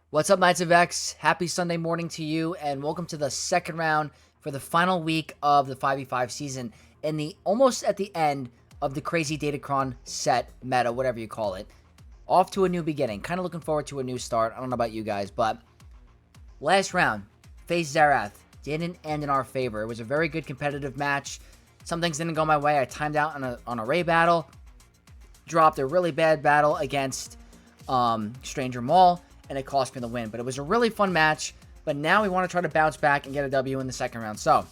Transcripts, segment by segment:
What's up, Knights of X? Happy Sunday morning to you, and welcome to the second round for the final week of the 5v5 season, and almost at the end of the crazy Datacron set meta, whatever you call it. Off to a new beginning. Kind of looking forward to a new start. I don't know about you guys, but last round, face Zerath, didn't end in our favor. It was a very good competitive match. Some things didn't go my way. I timed out on a Rey battle, dropped a really bad battle against Stranger Maul, and it cost me the win. But it was a really fun match. But now we want to try to bounce back and get a W in the second round. So,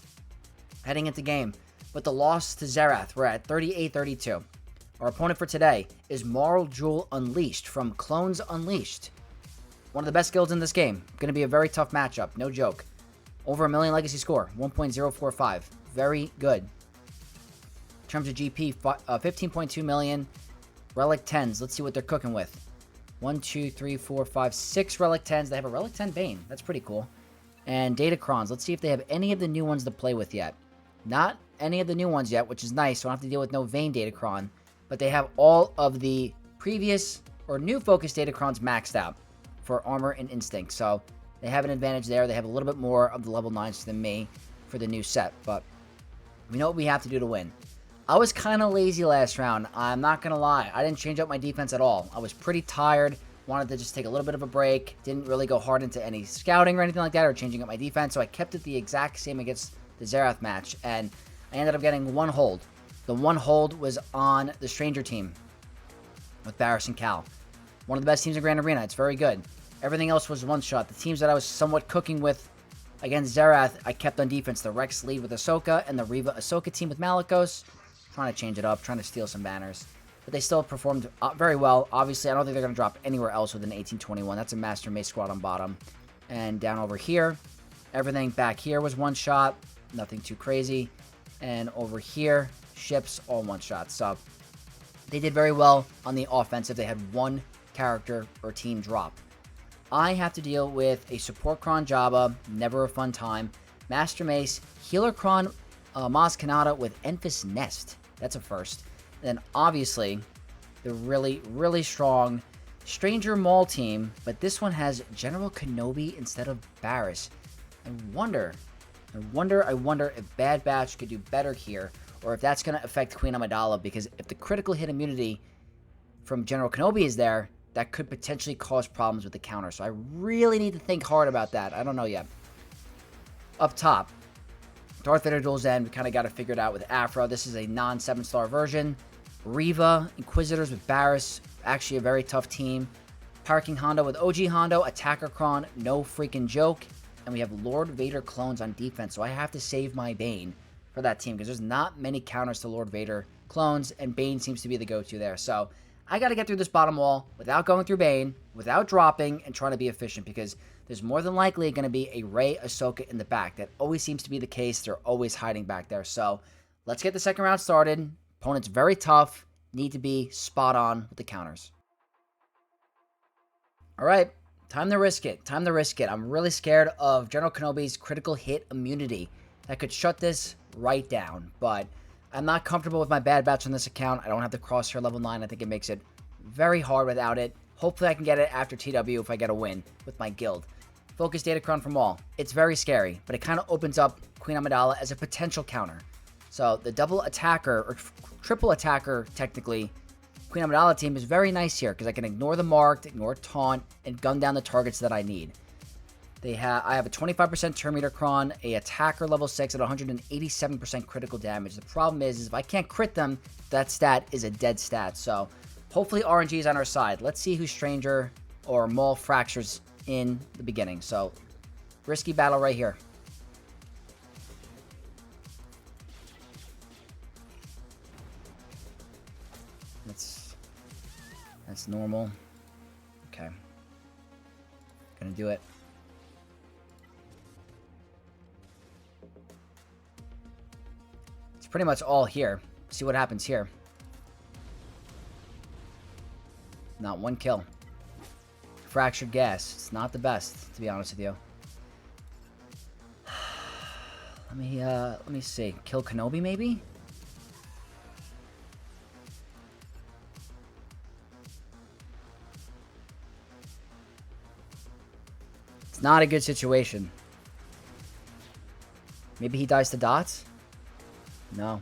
heading into game, with the loss to Zerath, we're at 38-32. Our opponent for today is Maul Jewel Unleashed from Clones Unleashed. One of the best guilds in this game. Going to be a very tough matchup, no joke. Over a million legacy score, 1.045. Very good. In terms of GP, 15.2 million. Relic 10s, let's see what they're cooking with. 1, 2, 3, 4, 5, 6 Relic 10s. They have a Relic 10 Bane. That's pretty cool. And Datacrons. Let's see if they have any of the new ones to play with yet. Not any of the new ones yet, which is nice. So I don't have to deal with no Vayne Datacron. But they have all of the previous or new focus Datacrons maxed out for armor and instinct. So they have an advantage there. They have a little bit more of the level 9s than me for the new set. But we know what we have to do to win. I was kind of lazy last round. I'm not going to lie. I didn't change up my defense at all. I was pretty tired. Wanted to just take a little bit of a break. Didn't really go hard into any scouting or anything like that or changing up my defense. So I kept it the exact same against the Zerath match. And I ended up getting one hold. The one hold was on the Stranger team with Barriss and Cal. One of the best teams in Grand Arena. It's very good. Everything else was one shot. The teams that I was somewhat cooking with against Zerath, I kept on defense. The Rex lead with Ahsoka and the Reva Ahsoka team with Malgus. Trying to change it up, trying to steal some banners. But they still performed very well. Obviously, I don't think they're going to drop anywhere else with an 1821. That's a Master Mace squad on bottom. And down over here, everything back here was one shot. Nothing too crazy. And over here, ships all one shot. So they did very well on the offensive. They had one character or team drop. I have to deal with a support cron Jabba. Never a fun time. Master Mace, healer cron Maz Kanata with Enfys Nest. That's a first. And then obviously the really, really strong Stranger Maul team, but this one has General Kenobi instead of Barriss. I wonder if Bad Batch could do better here, or if that's going to affect Queen Amidala, because if the critical hit immunity from General Kenobi is there, that could potentially cause problems with the counter. So I really need to think hard about that. I don't know yet. Up top, Darth Vader Duel's End, we kind of got to figure it out with Aphra. This is a non-7-star version. Reva, Inquisitors with Barriss, actually a very tough team. Parking Hondo with OG Hondo, Attacker Cron, no freaking joke. And we have Lord Vader clones on defense, so I have to save my Bane for that team, because there's not many counters to Lord Vader clones, and Bane seems to be the go-to there. So I got to get through this bottom wall without going through Bane, without dropping, and trying to be efficient, because there's more than likely going to be a Rey Ahsoka in the back. That always seems to be the case. They're always hiding back there. So let's get the second round started. Opponent's very tough. Need to be spot on with the counters. All right. Time to risk it. Time to risk it. I'm really scared of General Kenobi's critical hit immunity. That could shut this right down. But I'm not comfortable with my Bad Batch on this account. I don't have the crosshair level 9. I think it makes it very hard without it. Hopefully I can get it after TW if I get a win with my guild. Focus Datacron from Maul. It's very scary, but it kind of opens up Queen Amidala as a potential counter. So the double attacker, or triple attacker, technically, Queen Amidala team is very nice here, because I can ignore the marked, ignore taunt, and gun down the targets that I need. I have a 25% turn meter cron, a attacker level 6 at 187% critical damage. The problem is if I can't crit them, that stat is a dead stat. So hopefully RNG is on our side. Let's see who Stranger or Maul fractures in the beginning. So risky battle right here. That's normal. Okay. Gonna do it. It's pretty much all here. See what happens here. Not one kill. Fractured gas. It's not the best, to be honest with you. Let me see. Kill Kenobi, maybe? It's not a good situation. Maybe he dies to dots? No.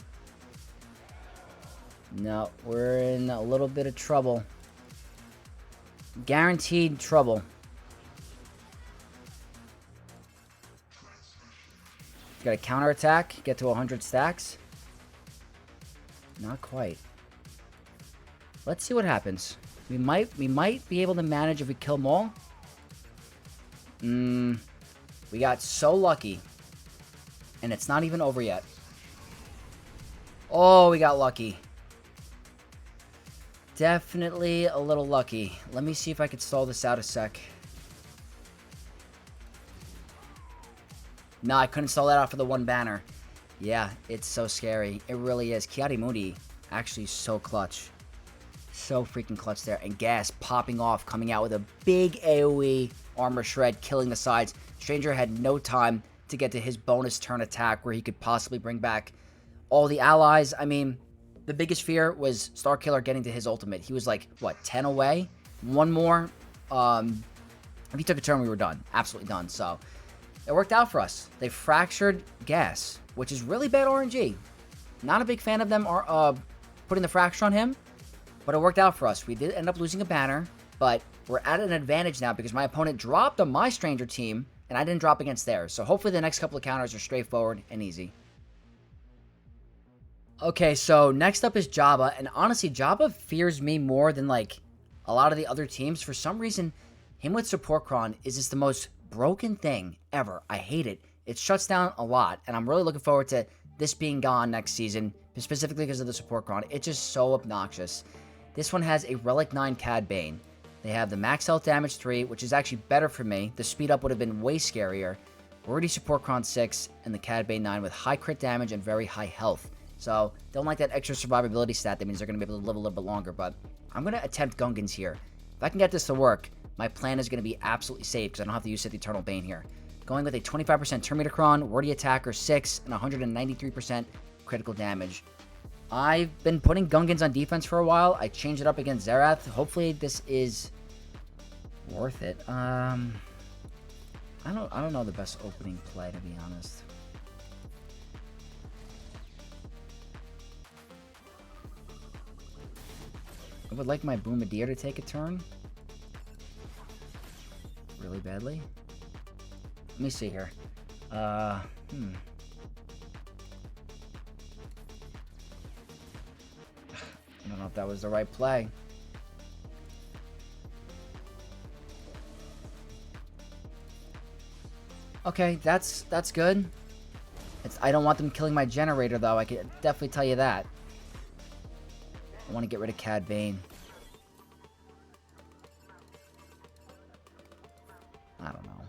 No, we're in a little bit of trouble. Guaranteed trouble. Got a counterattack, get to 100 stacks. Not quite. Let's see what happens. We might be able to manage if we kill Maul. We got so lucky. And it's not even over yet. Oh, we got lucky. Definitely a little lucky. Let me see if I could stall this out a sec. No, I couldn't stall that out for the one banner. Yeah, it's so scary. It really is. Kiarimuni actually so clutch. So freaking clutch there. And Gas popping off, coming out with a big AoE armor shred, killing the sides. Stranger had no time to get to his bonus turn attack where he could possibly bring back all the allies. I mean, the biggest fear was Starkiller getting to his ultimate. He was like, what, 10 away? One more. If he took a turn, we were done. Absolutely done. So it worked out for us. They fractured Gas, which is really bad RNG. Not a big fan of them putting the fracture on him, but it worked out for us. We did end up losing a banner, but we're at an advantage now because my opponent dropped on my Stranger team, and I didn't drop against theirs. So hopefully the next couple of counters are straightforward and easy. Okay, so next up is Jabba, and honestly, Jabba fears me more than, like, a lot of the other teams. For some reason, him with Support Cron is just the most broken thing ever. I hate it. It shuts down a lot, and I'm really looking forward to this being gone next season, specifically because of the Support Cron. It's just so obnoxious. This one has a Relic 9 Cad Bane. They have the max health damage 3, which is actually better for me. The speed up would have been way scarier. Already Support Cron 6, and the Cad Bane 9 with high crit damage and very high health. So, don't like that extra survivability stat. That means they're going to be able to live a little bit longer. But I'm going to attempt Gungans here. If I can get this to work, my plan is going to be absolutely safe because I don't have to use the Eternal Bane here. Going with a 25% Terminator Cron, Wordy Attacker 6, and 193% critical damage. I've been putting Gungans on defense for a while. I changed it up against Zerath. Hopefully this is worth it. I don't know the best opening play, to be honest. I would like my Bombardier to take a turn. Really badly. Let me see here. I don't know if that was the right play. Okay, that's good. I don't want them killing my generator, though. I can definitely tell you that. I want to get rid of Cad Bane. I don't know.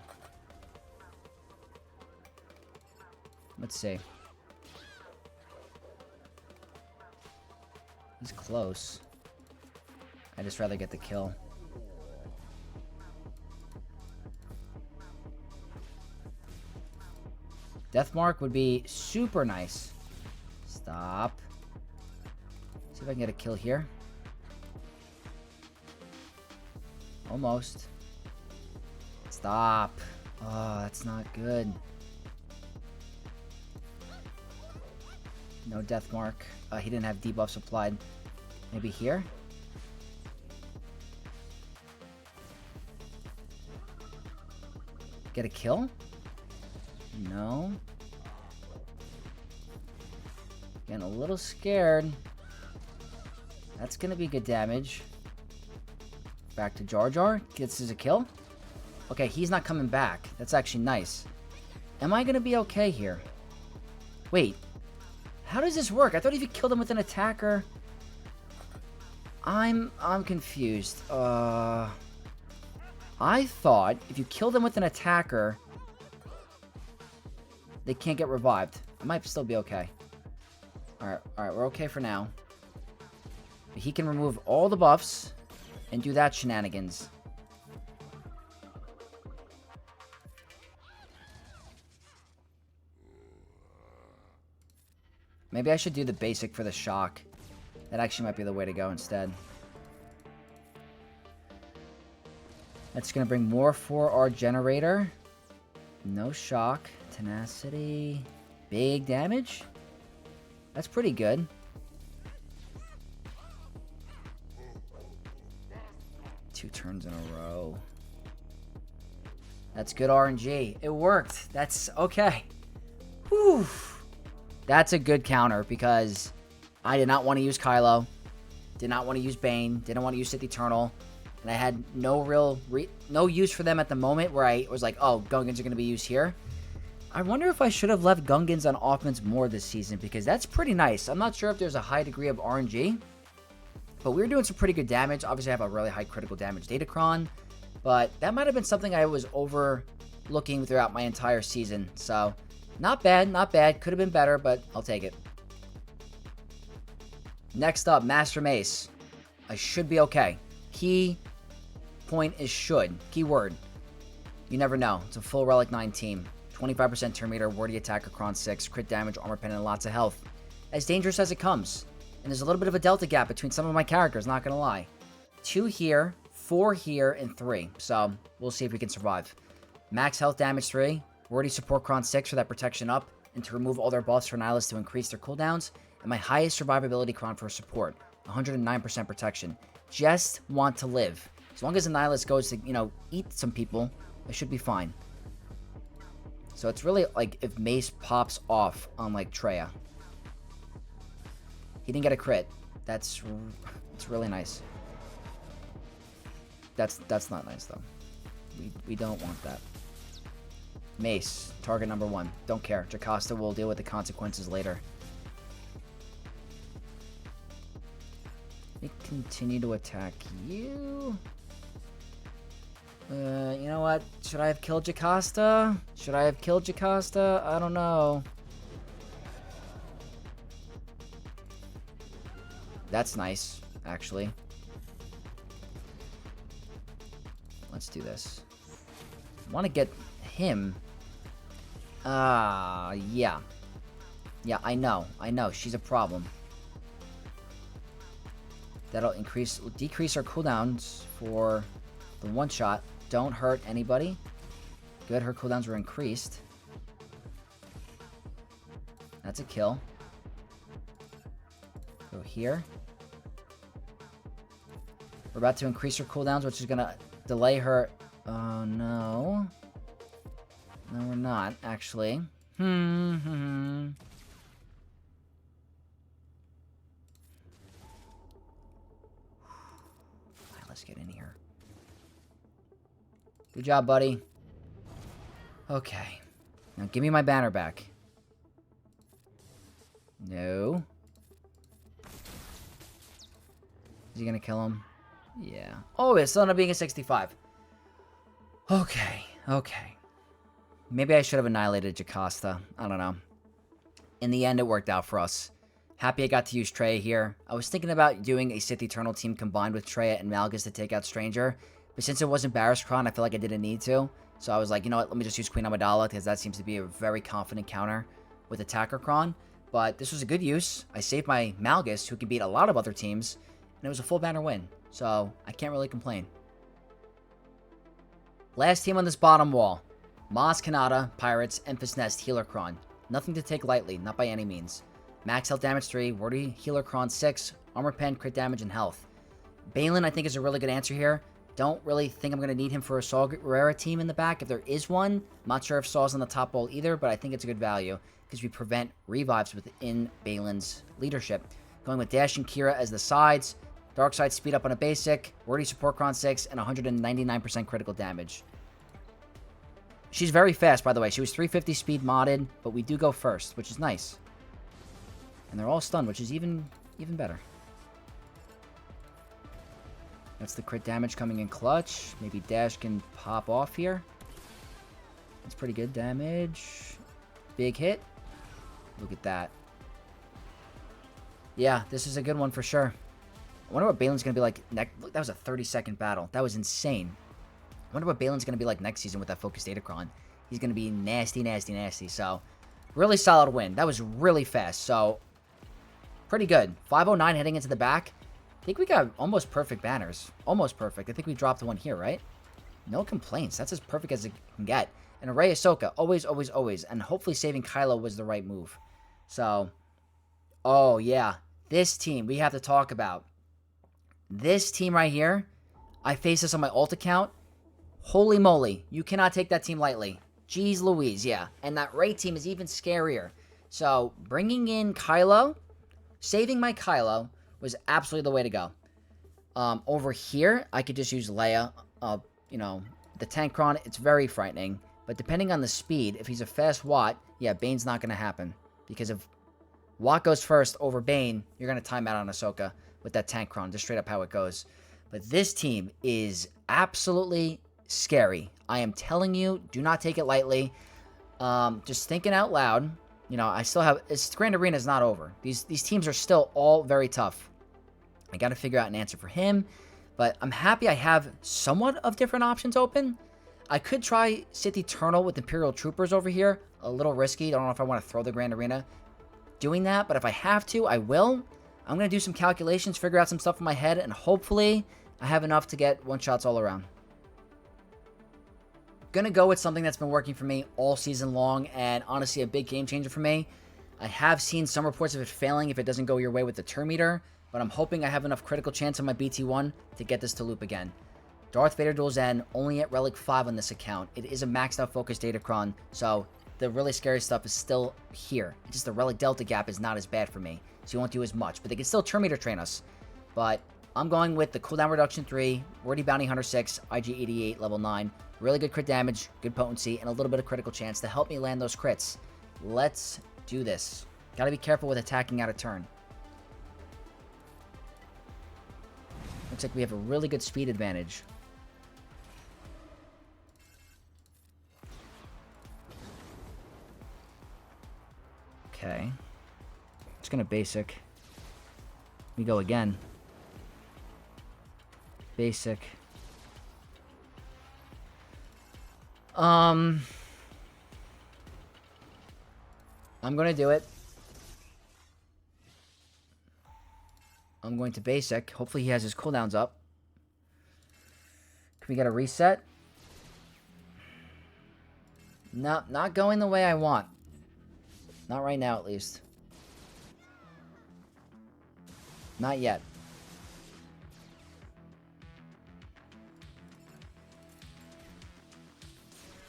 Let's see. He's close. I'd just rather get the kill. Deathmark would be super nice. Stop. See if I can get a kill here. Almost. Stop. Oh, that's not good. No Deathmark. He didn't have debuffs applied. Maybe here? Get a kill? No. Getting a little scared. That's gonna be good damage. Back to Jar Jar. Gets us a kill. Okay, he's not coming back. That's actually nice. Am I gonna be okay here? Wait. How does this work? I thought if you killed him with an attacker... I'm confused. I thought if you kill them with an attacker, they can't get revived. I might still be okay. Alright, we're okay for now. He can remove all the buffs and do that shenanigans. Maybe I should do the basic for the shock. That actually might be the way to go instead. That's going to bring more for our generator. No shock. Tenacity. Big damage. That's pretty good. Two turns in a row. That's good RNG. It worked. That's okay. Whew. That's a good counter because I did not want to use Kylo. Did not want to use Bane. Didn't want to use Sith Eternal. And I had no use for them at the moment where I was like, oh, Gungans are going to be used here. I wonder if I should have left Gungans on offense more this season because that's pretty nice. I'm not sure if there's a high degree of RNG, but we were doing some pretty good damage. Obviously, I have a really high critical damage Datacron, but that might have been something I was overlooking throughout my entire season. So, not bad, not bad. Could have been better, but I'll take it. Next up, Master Mace. I should be okay. Key point is should. Keyword. You never know. It's a full Relic 9 team. 25% turn meter, wordy attacker, Cron 6, crit damage, armor pen, and lots of health. As dangerous as it comes. And there's a little bit of a delta gap between some of my characters, not gonna lie. 2 here, 4 here, and 3. So, we'll see if we can survive. Max health damage 3, wordy support Cron 6 for that protection up, and to remove all their buffs for Nihilus to increase their cooldowns. And my highest survivability Cron for support, 109% protection. Just want to live. As long as the Nihilus goes to, eat some people, I should be fine. So it's really like if Mace pops off on like Traya. He didn't get a crit. It's really nice. That's not nice though. We don't want that. Mace, target number 1. Don't care. Jocasta will deal with the consequences later. We continue to attack you. You know what? Should I have killed Jocasta? Should I have killed Jocasta? I don't know. That's nice, actually. Let's do this. I want to get him. Yeah. Yeah, I know. She's a problem. That'll decrease our cooldowns for the one shot. Don't hurt anybody. Good, her cooldowns were increased. That's a kill. Go here. We're about to increase her cooldowns, which is going to delay her. Oh, no. No, we're not, actually. Alright, let's get in here. Good job, buddy. Okay. Now give me my banner back. No. Is he gonna kill him? Yeah. Oh, it's still ended up being a 65. Okay. Maybe I should have annihilated Jocasta. I don't know. In the end, it worked out for us. Happy I got to use Traya here. I was thinking about doing a Sith Eternal team combined with Traya and Malgus to take out Stranger. But since it wasn't Barriss Cron, I feel like I didn't need to. So I was like, you know what, let me just use Queen Amidala, because that seems to be a very confident counter with Attacker Cron. But this was a good use. I saved my Malgus, who can beat a lot of other teams, and it was a full banner win. So I can't really complain. Last team on this bottom wall. Maz Kanata, Pirates, Enfys Nest, Healer Cron. Nothing to take lightly, not by any means. Max health damage 3, wordy Healer Cron 6, armor pen, crit damage, and health. Baylan, I think, is a really good answer here. Don't really think I'm going to need him for a Saw Gerrera team in the back. If there is one, I'm not sure if Saw's on the top wall either, but I think it's a good value because we prevent revives within Baylan's leadership. Going with Dash and Kira as the sides. Dark side speed up on a basic, wordy support Cron 6, and 199% critical damage. She's very fast, by the way. She was 350 speed modded, but we do go first, which is nice. And they're all stunned, which is even better. That's the crit damage coming in clutch. Maybe Dash can pop off here. That's pretty good damage. Big hit. Look at that. Yeah, this is a good one for sure. I wonder what Baylan's going to be like next. Look, that was a 30-second battle. That was insane. I wonder what Baylan's going to be like next season with that Focus Datacron. He's going to be nasty. So, really solid win. That was really fast. So, pretty good. 509 heading into the back. I think we got almost perfect banners. Almost perfect. I think we dropped one here, right? No complaints. That's as perfect as it can get. And Array Ahsoka, always, always, always. And hopefully saving Kylo was the right move. So, oh yeah. This team we have to talk about. This team right here, I face this on my alt account. Holy moly. You cannot take that team lightly. Jeez Louise, yeah. And that Rey team is even scarier. So, bringing in Kylo, saving my Kylo, was absolutely the way to go. Over here, I could just use Leia. You know, the Tankron, it's very frightening. But depending on the speed, if he's a fast Watt, yeah, Bane's not going to happen. Because if Watt goes first over Bane, you're going to time out on Ahsoka with that Tankron. Just straight up how it goes. But this team is absolutely scary. I am telling you, do not take it lightly. Just thinking out loud, you know, I still have... Grand Arena is not over. These teams are still all very tough. I got to figure out an answer for him. But I'm happy I have somewhat of different options open. I could try Sith Eternal with Imperial Troopers over here. A little risky. I don't know if I want to throw the Grand Arena doing that. But if I have to, I will. I'm going to do some calculations, figure out some stuff in my head. And hopefully, I have enough to get one-shots all around. Going to go with something that's been working for me all season long. And honestly, a big game changer for me. I have seen some reports of it failing if it doesn't go your way with the turn meter. But I'm hoping I have enough critical chance on my BT1 to get this to loop again. Darth Vader Duel's End, only at Relic 5 on this account. It is a maxed out focus datacron, so the really scary stuff is still here. It's just the Relic Delta gap is not as bad for me, so you won't do as much. But they can still turn meter train us. But I'm going with the cooldown reduction 3, Wordy Bounty Hunter 6, IG 88, level 9. Really good crit damage, good potency, and a little bit of critical chance to help me land those crits. Let's do this. Gotta be careful with attacking out of turn. Looks like we have a really good speed advantage. Okay. It's gonna basic. We go again. Basic. I'm gonna do it. I'm going to basic. Hopefully he has his cooldowns up. Can we get a reset? No, not going the way I want. Not right now, at least. Not yet.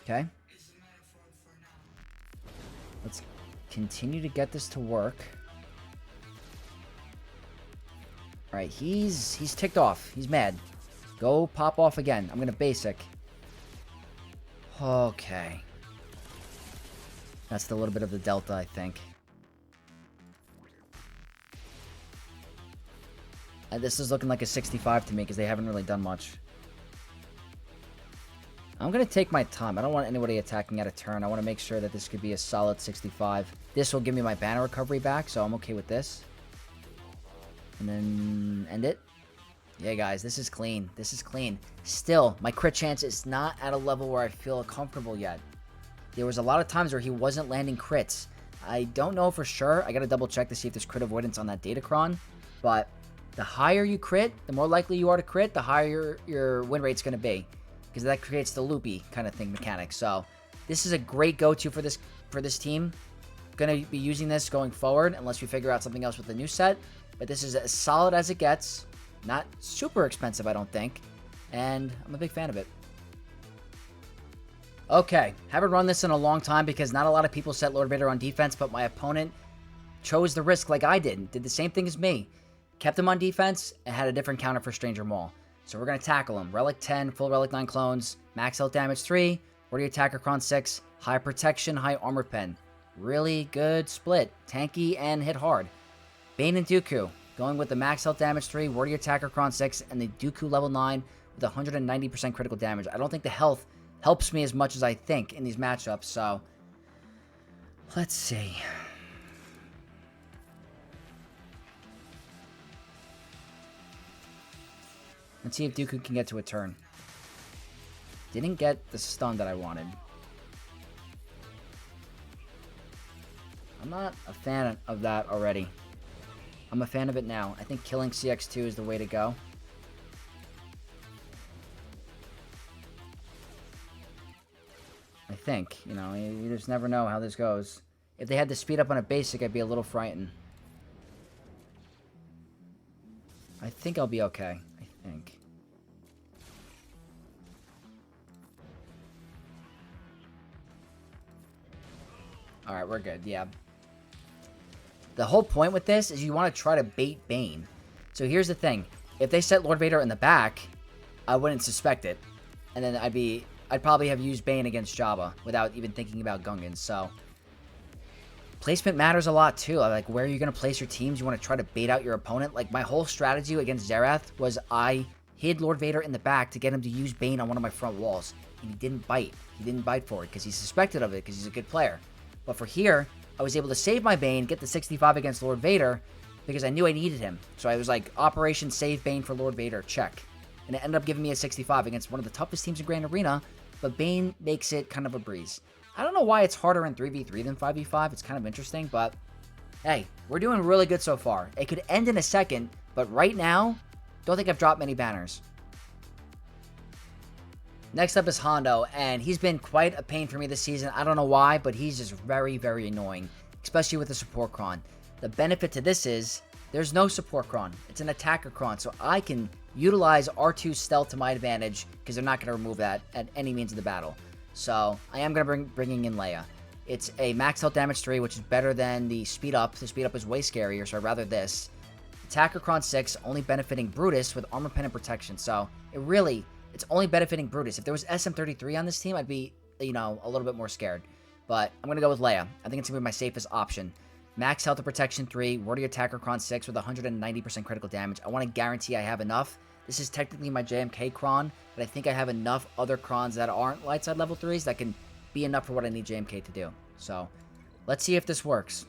Okay. Let's continue to get this to work. Alright, he's ticked off. He's mad. Go pop off again. I'm gonna basic. Okay. That's the little bit of the delta, I think. And this is looking like a 65 to me because they haven't really done much. I'm going to take my time. I don't want anybody attacking out of turn. I want to make sure that this could be a solid 65. This will give me my banner recovery back, so I'm okay with this. And then end it. Yeah, guys, this is clean. This is clean. Still, my crit chance is not at a level where I feel comfortable yet. There was a lot of times where he wasn't landing crits. I don't know for sure. I got to double check to see if there's crit avoidance on that datacron. But the higher you crit, the more likely you are to crit, the higher your win rate's going to be. Because that creates the loopy kind of thing mechanic. So this is a great go-to for this team. Going to be using this going forward unless we figure out something else with the new set. But this is as solid as it gets. Not super expensive, I don't think. And I'm a big fan of it. Okay, haven't run this in a long time because not a lot of people set Lord Vader on defense, but my opponent chose the risk like I did. Did the same thing as me. Kept him on defense and had a different counter for Stranger Maul. So we're going to tackle him. Relic 10, full Relic 9 clones, max health damage 3, Wordy Attacker Cron 6, high protection, high armor pen. Really good split. Tanky and hit hard. Bane and Dooku, going with the max health damage 3, Wordy Attacker Cron 6, and the Dooku level 9 with 190% critical damage. I don't think the health helps me as much as I think in these matchups, so let's see. Let's see if Dooku can get to a turn. Didn't get the stun that I wanted. I'm not a fan of that already. I'm a fan of it now. I think killing CX2 is the way to go. I think. You know, you just never know how this goes. If they had to speed up on a basic, I'd be a little frightened. I think I'll be okay. I think. Alright, we're good. Yeah. The whole point with this is you want to try to bait Bane. So here's the thing. If they set Lord Vader in the back, I wouldn't suspect it. And then I'd probably have used Bane against Jabba without even thinking about Gungans. So placement matters a lot too. Like, where are you going to place your teams? You want to try to bait out your opponent. Like, my whole strategy against Zerath was I hid Lord Vader in the back to get him to use Bane on one of my front walls. And he didn't bite. He didn't bite for it because he suspected of it because he's a good player. But for here, I was able to save my Bane, get the 65 against Lord Vader because I knew I needed him. So I was like, Operation Save Bane for Lord Vader, check. And it ended up giving me a 65 against one of the toughest teams in Grand Arena, but Bane makes it kind of a breeze. I don't know why it's harder in 3v3 than 5v5. It's kind of interesting, but hey, we're doing really good so far. It could end in a second, but right now, don't think I've dropped many banners. Next up is Hondo, and he's been quite a pain for me this season. I don't know why, but he's just very, very annoying, especially with the support cron. The benefit to this is there's no support cron. It's an attacker cron, so I can utilize R2's stealth to my advantage because they're not going to remove that at any means of the battle. So I am going to bringing in Leia. It's a max health damage 3, which is better than the speed up. The speed up is way scarier, so I'd rather this. Attacker cron 6, only benefiting Brutus with armor pen and protection. So it's only benefiting Brutus. If there was SM33 on this team, I'd be, you know, a little bit more scared. But I'm going to go with Leia. I think it's going to be my safest option. Max health and protection 3, warrior attacker cron 6 with 190% critical damage. I want to guarantee I have enough. This is technically my JMK cron, but I think I have enough other crons that aren't light side level 3s that can be enough for what I need JMK to do. So, let's see if this works.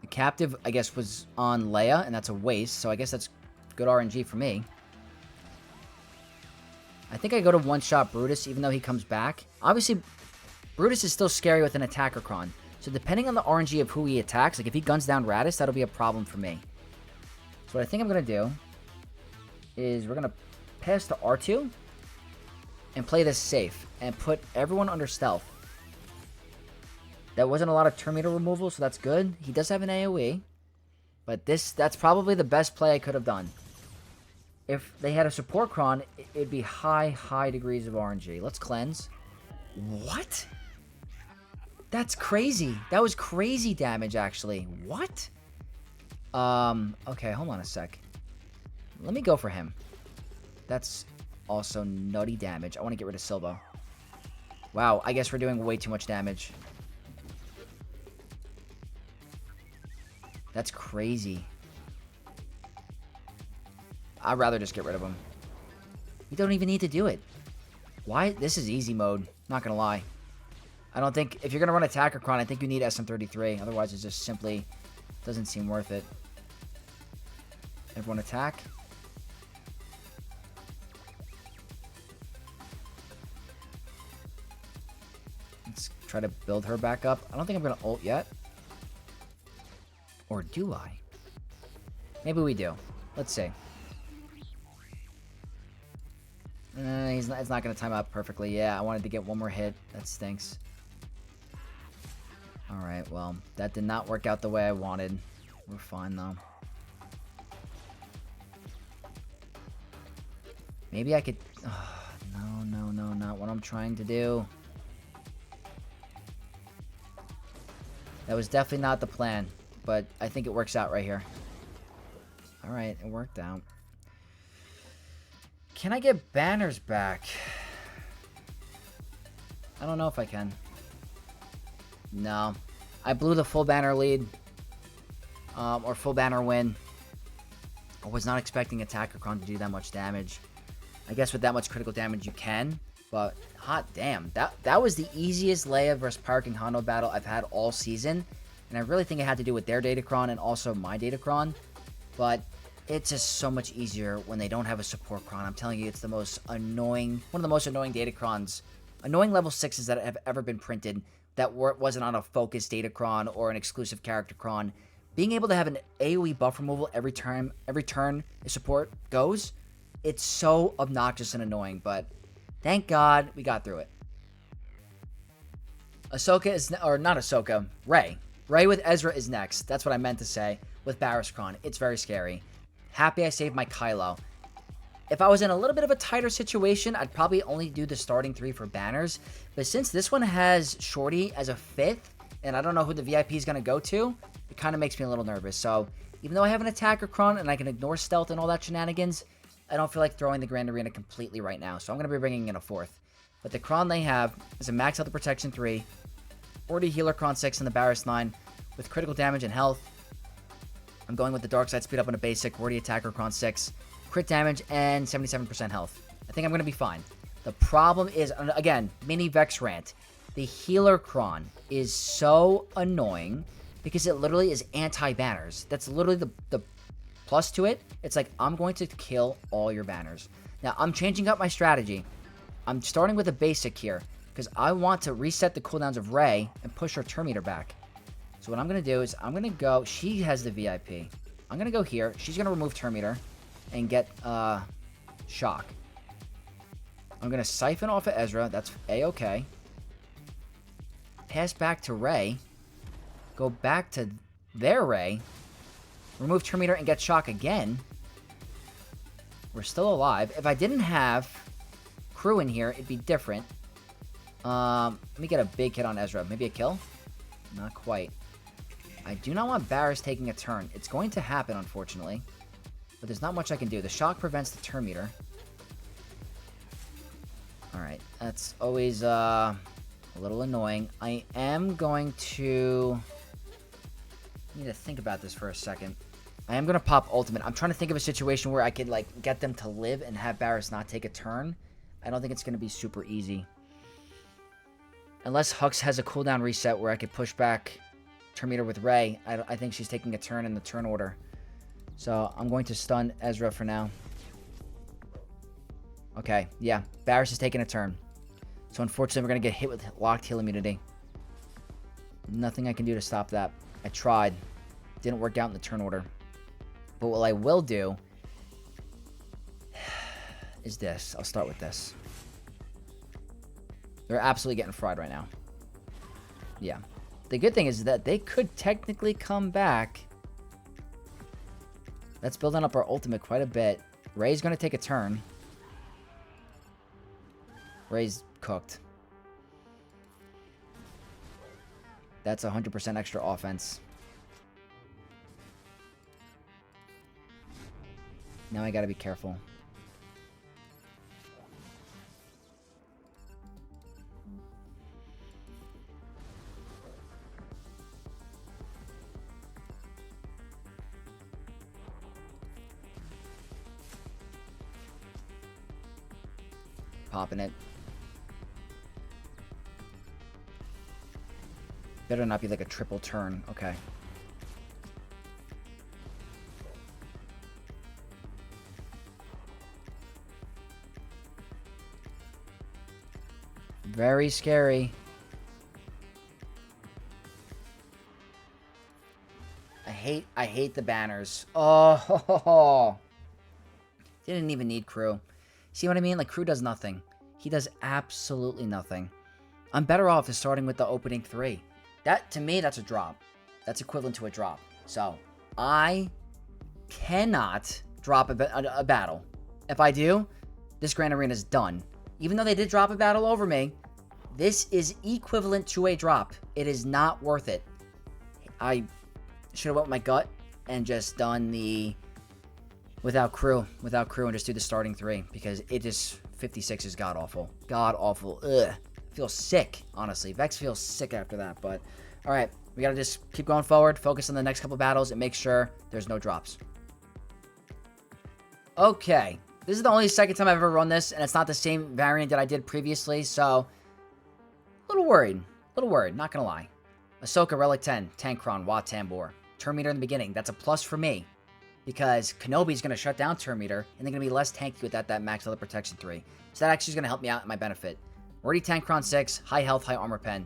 The captive, I guess, was on Leia, and that's a waste, so I guess that's good RNG for me. I think I go to one-shot Brutus, even though he comes back. Obviously, Brutus is still scary with an attacker cron. So depending on the RNG of who he attacks, like if he guns down Radis, that'll be a problem for me. So what I think I'm going to do is we're going to pass to R2 and play this safe and put everyone under stealth. That wasn't a lot of turn meter removal, so that's good. He does have an AoE, but that's probably the best play I could have done. If they had a support cron, it'd be high degrees of RNG. Let's cleanse. What? That's crazy. That was crazy damage, actually. What? Okay, hold on a sec. Let me go for him. That's also nutty damage. I want to get rid of Silva. Wow, I guess we're doing way too much damage. That's crazy. I'd rather just get rid of him. You don't even need to do it. Why? This is easy mode. Not gonna lie. I don't think... If you're gonna run Attacker Cron, I think you need SM33. Otherwise, it just simply doesn't seem worth it. Everyone attack. Let's try to build her back up. I don't think I'm gonna ult yet. Or do I? Maybe we do. Let's see. It's not going to time out perfectly. Yeah, I wanted to get one more hit. That stinks. Alright, well, that did not work out the way I wanted. We're fine, though. Maybe I could... Oh, no, not what I'm trying to do. That was definitely not the plan, but I think it works out right here. Alright, it worked out. Can I get banners back? I don't know if I can. No. I blew the full banner lead. Or full banner win. I was not expecting Attacker Cron to do that much damage. I guess with that much critical damage you can. But, hot damn. That was the easiest Leia versus Power King Hondo battle I've had all season. And I really think it had to do with their Datacron and also my Datacron. But... it's just so much easier when they don't have a support cron. I'm telling you, it's the most annoying, one of the most annoying Datacrons, annoying level 6s that have ever been printed that wasn't on a focused Datacron or an exclusive character cron. Being able to have an AoE buff removal every turn a support goes It's so obnoxious and annoying, but thank God we got through it. Ahsoka is, or not Ahsoka, Rey. Rey with Ezra is next. That's what I meant to say with Barriss. It's very scary. Happy I saved my Kylo. If I was in a little bit of a tighter situation, I'd probably only do the starting 3 for banners. But since this one has Shorty as a 5th, and I don't know who the VIP is going to go to, it kind of makes me a little nervous. So even though I have an attacker Kron and I can ignore stealth and all that shenanigans, I don't feel like throwing the Grand Arena completely right now. So I'm going to be bringing in a 4th. But the Kron they have is a max health protection 3, 40 healer Kron 6 in the Barriss 9 with critical damage and health. I'm going with the dark side speed up on a basic, 40 attacker Kron 6, crit damage, and 77% health. I think I'm going to be fine. The problem is, again, mini Vex rant. The healer Kron is so annoying because it literally is anti-banners. That's literally the plus to it. It's like, I'm going to kill all your banners. Now, I'm changing up my strategy. I'm starting with a basic here because I want to reset the cooldowns of Rey and push her turn meter back. So what I'm going to do is I'm going to go... She has the VIP. I'm going to go here. She's going to remove turn meter and get shock. I'm going to siphon off of Ezra. That's A-okay. Pass back to Rey. Go back to their Rey. Remove turn meter and get shock again. We're still alive. If I didn't have crew in here, it'd be different. Let me get a big hit on Ezra. Maybe a kill? Not quite. I do not want Barriss taking a turn. It's going to happen, unfortunately. But there's not much I can do. The shock prevents the turn meter. Alright, that's always a little annoying. I am going to... I need to think about this for a second. I am going to pop ultimate. I'm trying to think of a situation where I could, like, get them to live and have Barriss not take a turn. I don't think it's going to be super easy. Unless Hux has a cooldown reset where I could push back turn meter with Rey. I think she's taking a turn in the turn order. So I'm going to stun Ezra for now. Okay, yeah. Barriss is taking a turn. So unfortunately, we're going to get hit with locked heal immunity. Nothing I can do to stop that. I tried. Didn't work out in the turn order. But what I will do is this. I'll start with this. They're absolutely getting fried right now. Yeah. The good thing is that they could technically come back. That's building up our ultimate quite a bit. Rey's going to take a turn. Rey's cooked. That's 100% extra offense. Now I gotta be careful. Popping it. Better not be like a triple turn. Okay. Very scary. I hate the banners. Oh, didn't even need crew. See what I mean? Like, crew does nothing. He does absolutely nothing. I'm better off just starting with the opening 3. That, to me, that's a drop. That's equivalent to a drop. So, I cannot drop a battle. If I do, this Grand Arena is done. Even though they did drop a battle over me, this is equivalent to a drop. It is not worth it. I should have went with my gut and just done the without crew and just do the starting 3 because it just 56 is god awful. God awful. Ugh. Feels sick, honestly. Vex feels sick after that, but all right, we gotta just keep going forward, focus on the next couple battles, and make sure there's no drops. Okay, this is the only second time I've ever run this, and it's not the same variant that I did previously, so a little worried, not gonna lie. Ahsoka, Relic 10, Tankron, Wat Tambor. Turn meter in the beginning, that's a plus for me, because Kenobi's gonna shut down turn meter, and they're gonna be less tanky with that max level protection 3. So that actually is gonna help me out in my benefit. Already Tankron 6, high health, high armor pen.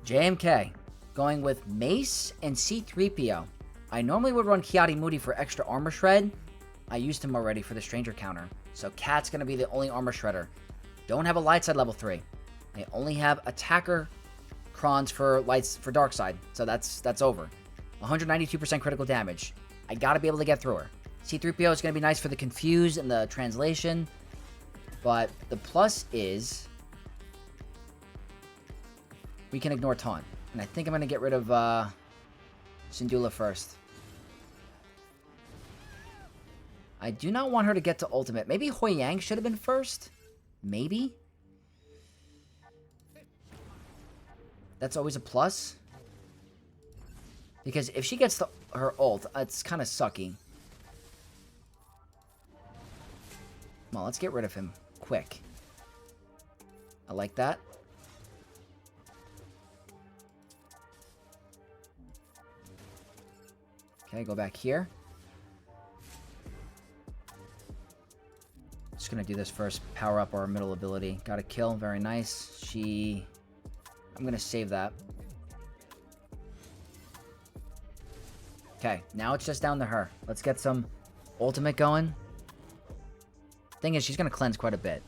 JMK, going with Mace and C-3PO. I normally would run Kiadi Moody for extra armor shred, I used him already for the Stranger counter. So Cat's going to be the only armor shredder. Don't have a light side level 3. I only have attacker crons for dark side. So that's over. 192% critical damage. I got to be able to get through her. C-3PO is going to be nice for the confuse and the translation. But the plus is we can ignore taunt. And I think I'm going to get rid of Syndulla first. I do not want her to get to ultimate. Maybe Hoi Yang should have been first? Maybe? That's always a plus. Because if she gets to her ult, it's kind of sucky. Well, let's get rid of him. Quick. I like that. Okay, go back here. Just gonna do this first. Power up our middle ability. Got a kill. Very nice. I'm gonna save that. Okay, now it's just down to her. Let's get some ultimate going. Thing is, she's gonna cleanse quite a bit.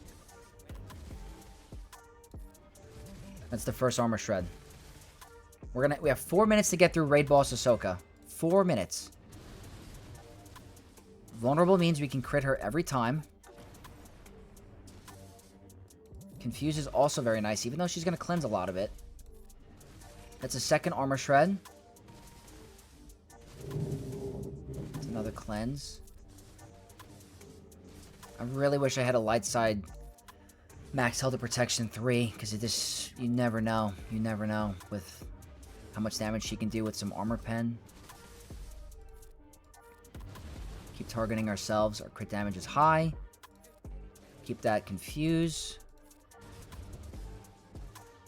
That's the first armor shred. We have 4 minutes to get through Raid Boss Ahsoka. 4 minutes. Vulnerable means we can crit her every time. Confuse is also very nice, even though she's going to cleanse a lot of it. That's a second armor shred. That's another cleanse. I really wish I had a light side max health of protection 3, because it just, you never know. You never know with how much damage she can do with some armor pen. Keep targeting ourselves. Our crit damage is high. Keep that confuse.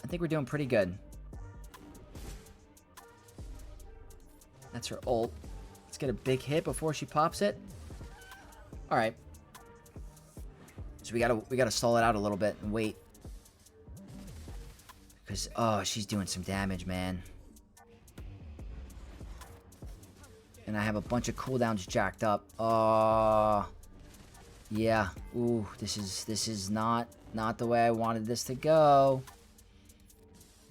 I think we're doing pretty good. That's her ult. Let's get a big hit before she pops it. All right. So we gotta stall it out a little bit and wait. Because, oh, she's doing some damage, man. And I have a bunch of cooldowns jacked up. Oh, yeah. Ooh, this is not the way I wanted this to go.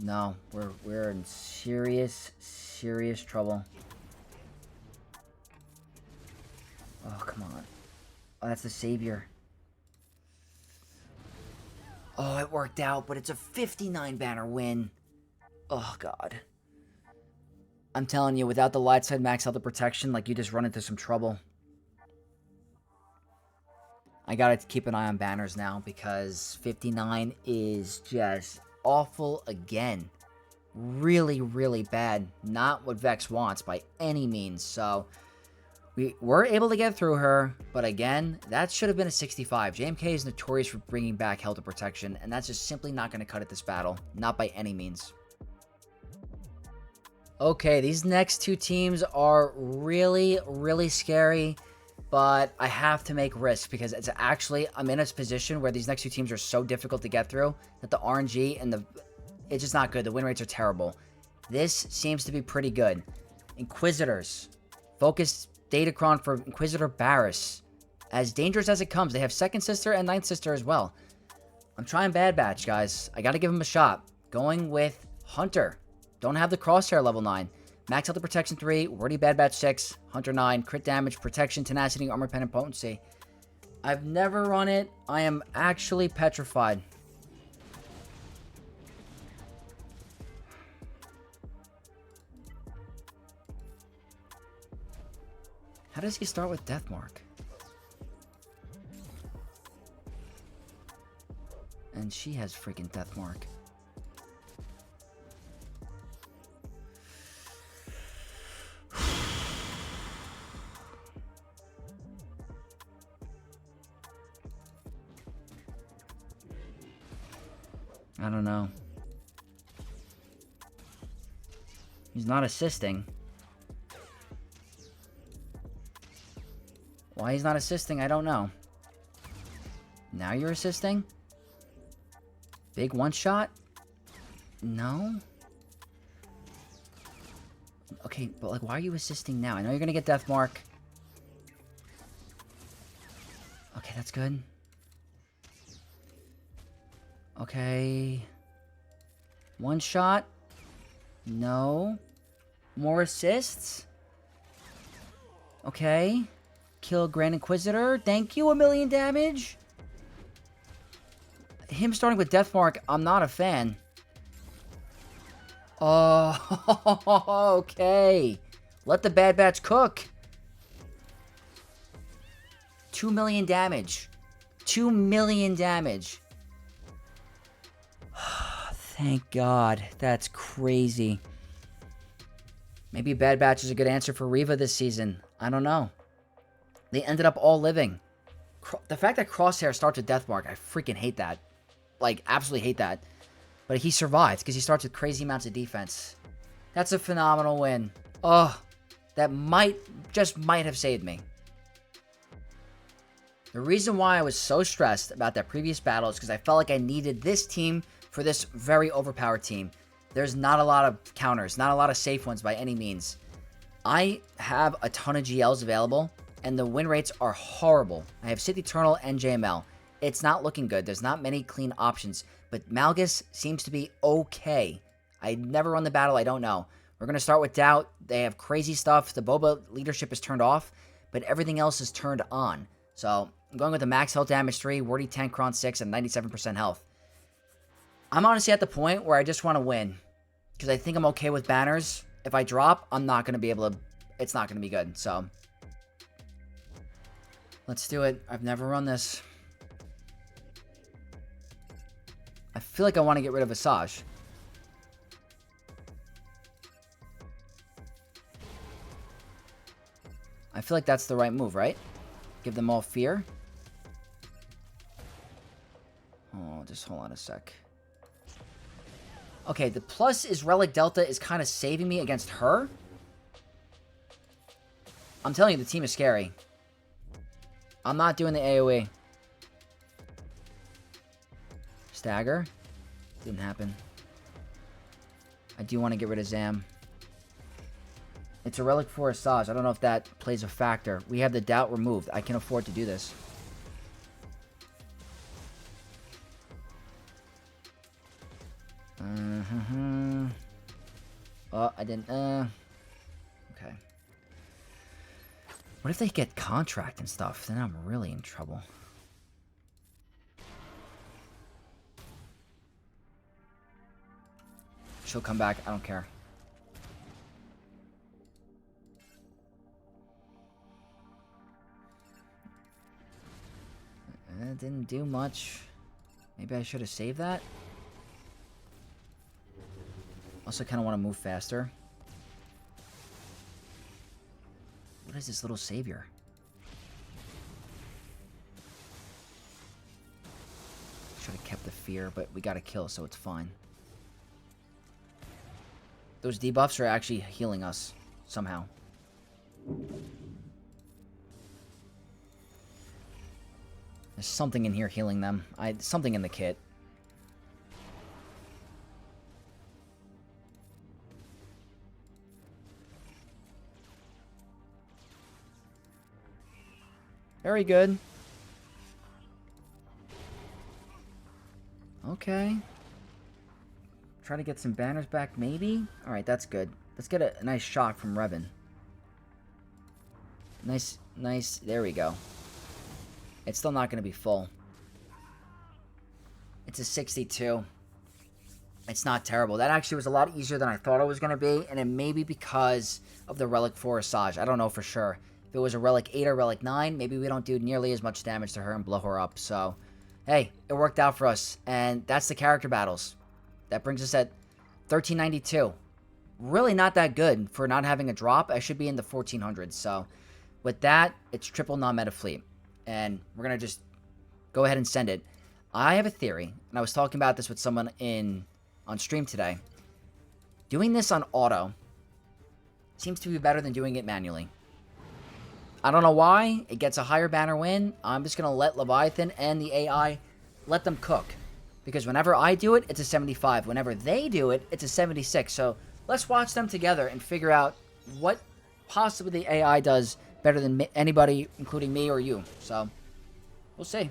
No, we're in serious trouble. Oh, come on. Oh, that's the savior. Oh, it worked out, but it's a 59 banner win. Oh, God. I'm telling you, without the light side max health of protection, like, you just run into some trouble. I gotta keep an eye on banners now, because 59 is just awful again. Really, really bad. Not what Vex wants by any means. So we were able to get through her, but again, that should have been a 65. JMK is notorious for bringing back health of protection, and that's just simply not going to cut it this battle. Not by any means. Okay, these next two teams are really, really scary, but I have to make risks because it's actually, I'm in a position where these next two teams are so difficult to get through that the RNG and it's just not good. The win rates are terrible. This seems to be pretty good. Inquisitors. Focused Datacron for Inquisitor Barriss. As dangerous as it comes. They have Second Sister and Ninth Sister as well. I'm trying Bad Batch, guys. I gotta give them a shot. Going with Hunter. Don't have the Crosshair level 9. Max health of protection 3. Already Bad Batch 6. Hunter 9. Crit damage, protection, tenacity, armor pen, and potency. I've never run it. I am actually petrified. How does he start with Deathmark? And she has freaking Deathmark. I don't know. He's not assisting. Why he's not assisting, I don't know. Now you're assisting? Big one shot? No? Okay, but like, why are you assisting now? I know you're gonna get Deathmark. Okay, that's good. Okay. One shot. No. More assists. Okay. Kill Grand Inquisitor. Thank you, 1,000,000 damage. Him starting with Deathmark, I'm not a fan. Oh, okay. Let the Bad Batch cook. 2,000,000 damage. 2,000,000 damage. Thank God. That's crazy. Maybe Bad Batch is a good answer for Reva this season. I don't know. They ended up all living. The fact that Crosshair starts with Deathmark, I freaking hate that. Like, absolutely hate that. But he survives because he starts with crazy amounts of defense. That's a phenomenal win. Oh, that just might have saved me. The reason why I was so stressed about that previous battle is because I felt like I needed this team for this very overpowered team. There's not a lot of counters, not a lot of safe ones by any means. I have a ton of GLs available, and the win rates are horrible. I have Sith Eternal and JML. It's not looking good. There's not many clean options, but Malgus seems to be okay. I never run the battle. I don't know. We're going to start with Doubt. They have crazy stuff. The Boba leadership is turned off, but everything else is turned on. So I'm going with the max health damage 3, Wordy Tank Kron 6, and 97% health. I'm honestly at the point where I just want to win, because I think I'm okay with banners. If I drop, I'm not going to be able to... It's not going to be good, so... Let's do it. I've never run this. I feel like I want to get rid of Asajj. I feel like that's the right move, right? Give them all fear. Oh, just hold on a sec. Okay, the plus is Relic Delta is kind of saving me against her. I'm telling you, the team is scary. I'm not doing the AoE. Stagger. Didn't happen. I do want to get rid of Zam. It's a relic for Asajj. I don't know if that plays a factor. We have the doubt removed. I can afford to do this. Oh, I didn't... Okay. What if they get contract and stuff? Then I'm really in trouble. She'll come back. I don't care. It didn't do much. Maybe I should have saved that. Also kind of want to move faster. What is this little savior? Should have kept the fear, but we got a kill, so it's fine. Those debuffs are actually healing us somehow. There's something in here healing them. Something in the kit. Very good. Okay. Try to get some banners back, maybe? Alright, that's good. Let's get a nice shot from Revan. Nice. There we go. It's still not going to be full. It's a 62. It's not terrible. That actually was a lot easier than I thought it was going to be, and it may be because of the Relic 4 Asajj. I don't know for sure. If it was a Relic 8 or Relic 9, maybe we don't do nearly as much damage to her and blow her up. So, hey, it worked out for us. And that's the character battles. That brings us at 1392. Really not that good for not having a drop. I should be in the 1400s. So, with that, it's triple non-meta fleet. And we're going to just go ahead and send it. I have a theory, and I was talking about this with someone on stream today. Doing this on auto seems to be better than doing it manually. I don't know why. It gets a higher banner win. I'm just going to let Leviathan and the AI let them cook. Because whenever I do it, it's a 75. Whenever they do it, it's a 76. So let's watch them together and figure out what possibly the AI does better than anybody, including me or you. So We'll see.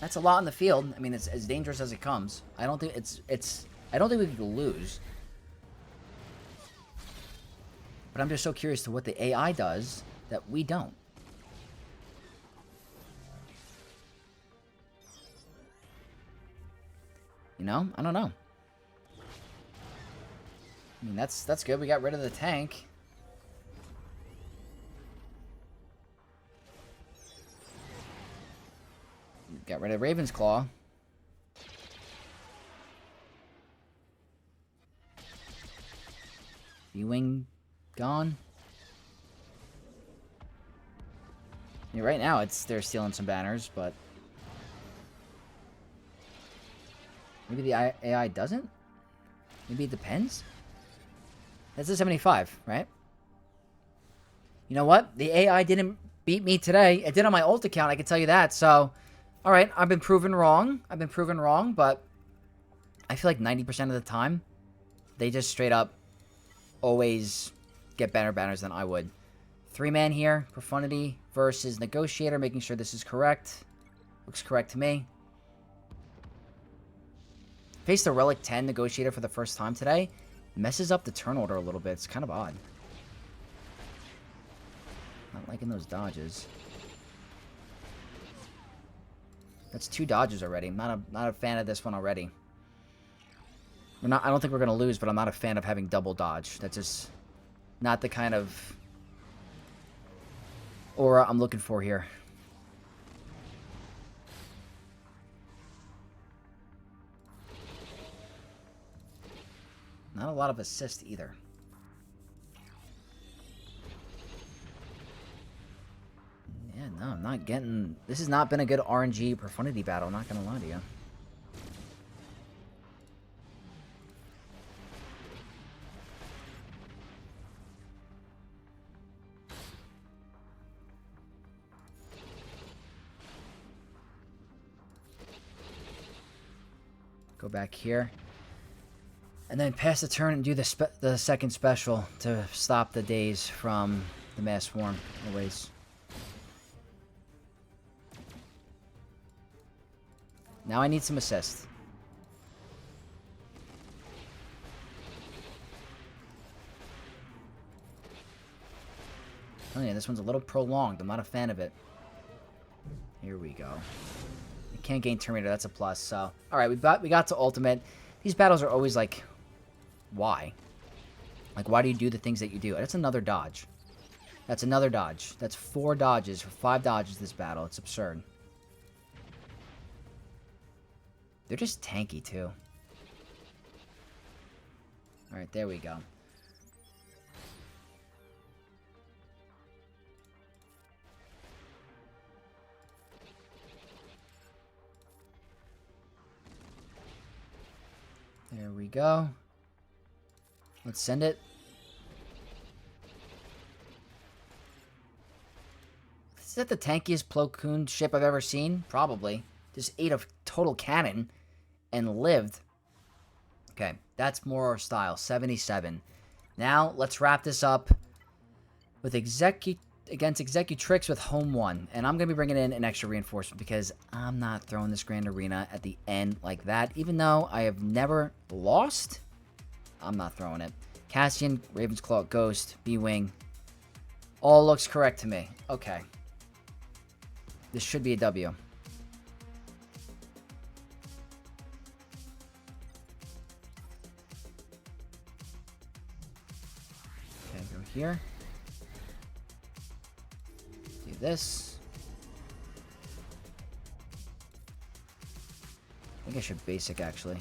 That's a lot in the field. I mean, it's as dangerous as it comes. I don't think I don't think we could lose. But I'm just so curious to what the AI does that we don't. You know? I don't know. I mean, that's good. We got rid of the tank. Got rid of Raven's Claw. B-Wing gone. Yeah, right now they're stealing some banners, but maybe the AI doesn't? Maybe it depends? That's a 75, right? You know what? The AI didn't beat me today. It did on my ult account, I can tell you that. So, alright, I've been proven wrong. But I feel like 90% of the time, they just straight up always get better banners than I would. 3-man here, Profundity versus Negotiator, making sure this is correct. Looks correct to me. Faced the Relic 10 Negotiator for the first time today. Messes up the turn order a little bit. It's kind of odd. Not liking those dodges. That's 2 dodges already. I'm not a fan of this one already. I don't think we're going to lose, but I'm not a fan of having double dodge. That's just not the kind of aura I'm looking for here. Not a lot of assist either. Yeah, no, I'm not getting... This has not been a good RNG Profundity battle, I'm not going to lie to you. Go back here. And then pass the turn and do the second special to stop the days from the mass swarm. Always. Now I need some assist. Oh yeah, this one's a little prolonged. I'm not a fan of it. Here we go. We can't gain Terminator. That's a plus. So, all right, we got to ultimate. These battles are always like, why? Like, why do you do the things that you do? That's another dodge. That's another dodge. That's 4 dodges for 5 dodges this battle. It's absurd. They're just tanky, too. Alright, there we go. There we go. Let's send it. Is that the tankiest Plo Koon ship I've ever seen? Probably. Just ate a total cannon and lived. Okay, that's more our style. 77. Now, let's wrap this up with against Executrix with Home 1. And I'm going to be bringing in an extra reinforcement because I'm not throwing this Grand Arena at the end like that. Even though I have never lost, I'm not throwing it. Cassian, Raven's Claw, Ghost, B-Wing. All looks correct to me. Okay. This should be a W. Okay, go here. Do this. I think I should basic, actually.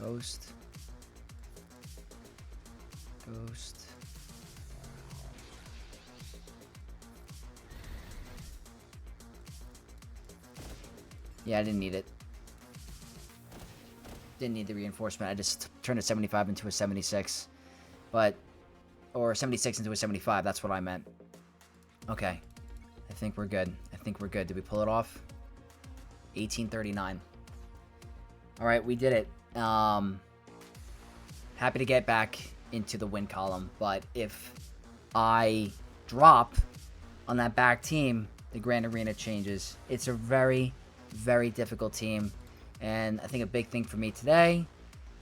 Ghost. Ghost. Yeah, I didn't need it. Didn't need the reinforcement. I just turned a 75 into a 76. But, or 76 into a 75. That's what I meant. Okay. I think we're good. I think we're good. Did we pull it off? 1839. Alright, we did it. Happy to get back into the win column, but if I drop on that back team, the Grand Arena changes. It's a very, very difficult team. And I think a big thing for me today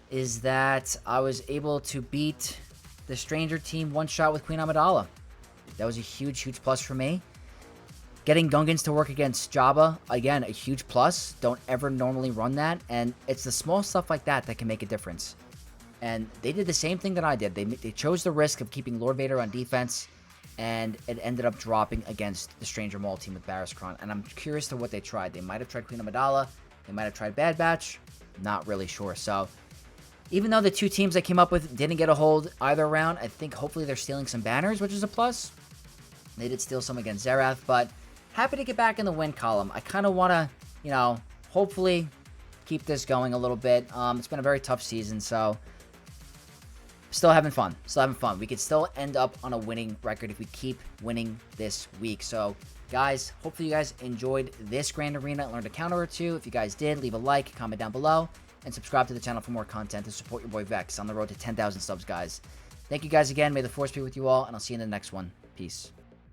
is that I was able to beat the Stranger team one shot with Queen Amidala. That was a huge, huge plus for me. Getting Gungans to work against Jabba, again, a huge plus. Don't ever normally run that. And it's the small stuff like that that can make a difference. And they did the same thing that I did. They chose the risk of keeping Lord Vader on defense, and it ended up dropping against the Stranger Maul team with Barriss. And I'm curious to what they tried. They might have tried Queen Amidala. They might have tried Bad Batch. Not really sure. So even though the two teams I came up with didn't get a hold either round, I think hopefully they're stealing some banners, which is a plus. They did steal some against Zerath, but happy to get back in the win column. I kind of want to, hopefully keep this going a little bit. It's been a very tough season, so still having fun. We could still end up on a winning record if we keep winning this week. So, guys, hopefully you guys enjoyed this Grand Arena and learned a counter or two. If you guys did, leave a like, comment down below, and subscribe to the channel for more content to support your boy Vex on the road to 10,000 subs, guys. Thank you guys again. May the Force be with you all, and I'll see you in the next one. Peace.